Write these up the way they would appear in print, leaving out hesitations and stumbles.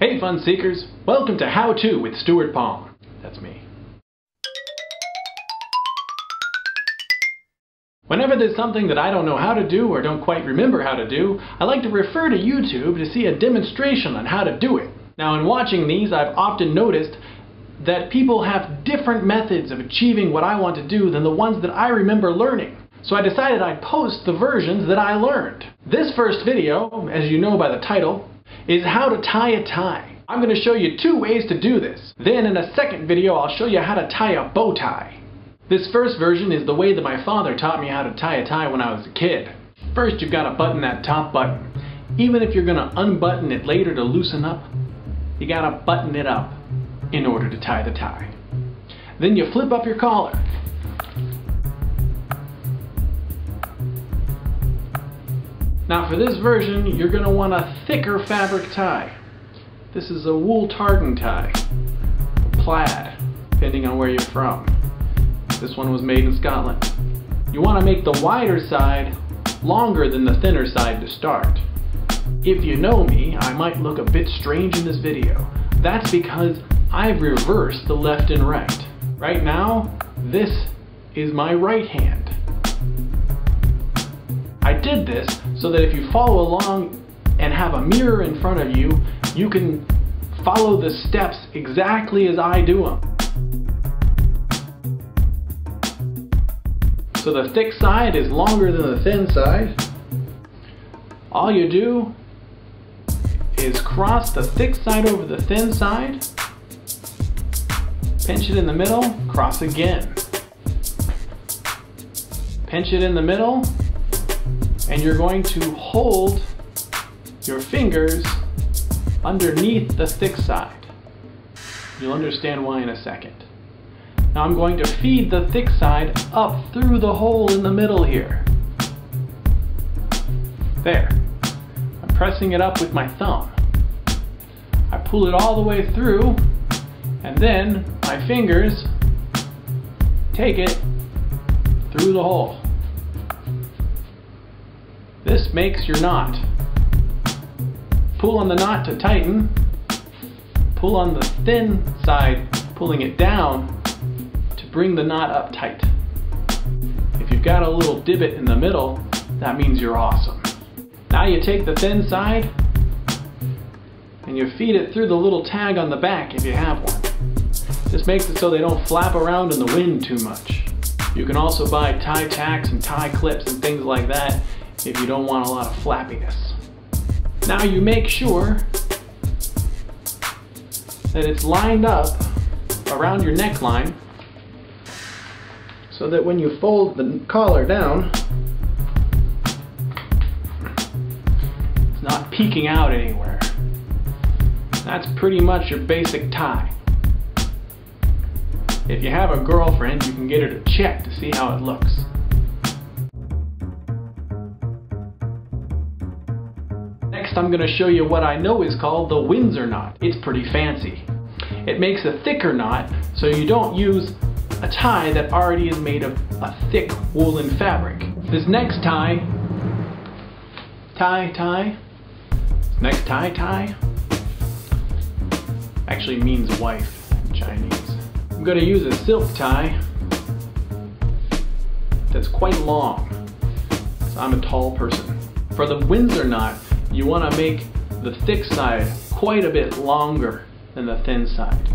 Hey fun seekers, welcome to How To with Stuart Palm. That's me. Whenever there's something that I don't know how to do or don't quite remember how to do, I like to refer to YouTube to see a demonstration on how to do it. Now in watching these, I've often noticed that people have different methods of achieving what I want to do than the ones that I remember learning. So I decided I'd post the versions that I learned. This first video, as you know by the title, is how to tie a tie. I'm going to show you 2 ways to do this. Then in a second video I'll show you how to tie a bow tie. This first version is the way that my father taught me how to tie a tie when I was a kid. First you've got to button that top button. Even if you're going to unbutton it later to loosen up, you got to button it up in order to tie the tie. Then you flip up your collar. Now for this version, you're going to want a thicker fabric tie. This is a wool tartan tie, plaid, depending on where you're from. This one was made in Scotland. You want to make the wider side longer than the thinner side to start. If you know me, I might look a bit strange in this video. That's because I've reversed the left and right. Right now, this is my right hand. I did this so that if you follow along and have a mirror in front of you, you can follow the steps exactly as I do them. So the thick side is longer than the thin side. All you do is cross the thick side over the thin side, pinch it in the middle, cross again. Pinch it in the middle, and you're going to hold your fingers underneath the thick side. You'll understand why in a second. Now I'm going to feed the thick side up through the hole in the middle here. There. I'm pressing it up with my thumb. I pull it all the way through, and then my fingers take it through the hole. This makes your knot. Pull on the knot to tighten. Pull on the thin side, pulling it down to bring the knot up tight. If you've got a little divot in the middle, that means you're awesome. Now you take the thin side and you feed it through the little tag on the back if you have one. This makes it so they don't flap around in the wind too much. You can also buy tie tacks and tie clips and things like that if you don't want a lot of flappiness. Now you make sure that it's lined up around your neckline so that when you fold the collar down, it's not peeking out anywhere. That's pretty much your basic tie. If you have a girlfriend, you can get her to check to see how it looks. Next I'm going to show you what I know is called the Windsor knot. It's pretty fancy. It makes a thicker knot so you don't use a tie that already is made of a thick woolen fabric. This next tie, actually means wife in Chinese. I'm going to use a silk tie that's quite long, because I'm a tall person. For the Windsor knot, you want to make the thick side quite a bit longer than the thin side.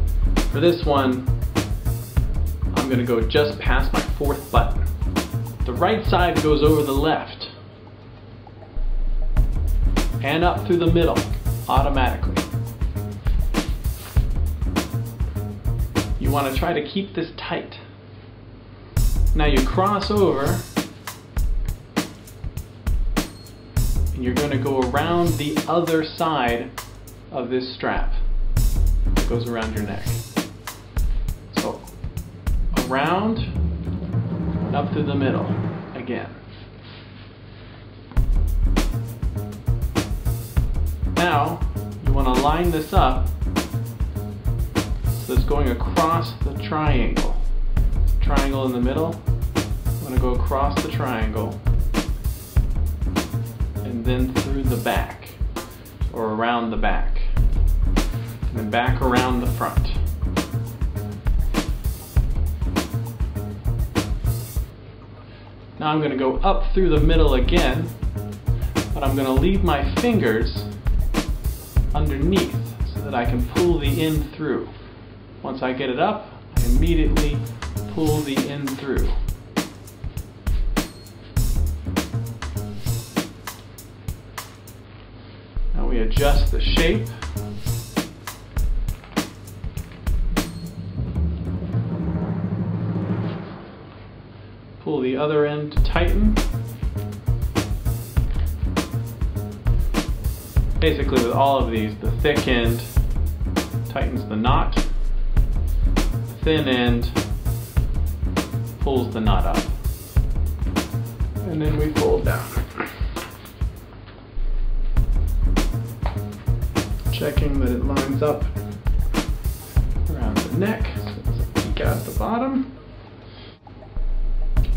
For this one, I'm going to go just past my 4th button. The right side goes over the left and up through the middle automatically. You want to try to keep this tight. Now you cross over and you're going to go around the other side of this strap that goes around your neck. So around and up through the middle again. Now you want to line this up so it's going across the triangle. Triangle in the middle. I'm going to go across the triangle and then through the back or around the back. and back around the front. Now I'm going to go up through the middle again, but I'm going to leave my fingers underneath so that I can pull the end through. Once I get it up, I immediately pull the end through. Now we adjust the shape. Pull the other end to tighten. Basically with all of these, the thick end tightens the knot, the thin end pulls the knot up. And then we fold down. Checking that it lines up around the neck, so there's a peek out at the bottom.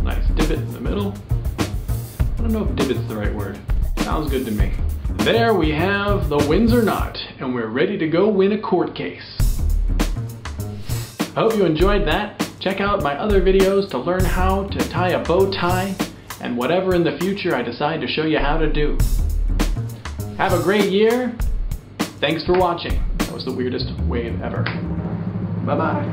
Nice divot in the middle. I don't know if divot's the right word. Sounds good to me. There we have the Windsor knot, and we're ready to go win a court case. I hope you enjoyed that. Check out my other videos to learn how to tie a bow tie and whatever in the future I decide to show you how to do. Have a great year. Thanks for watching. That was the weirdest wave ever. Bye-bye.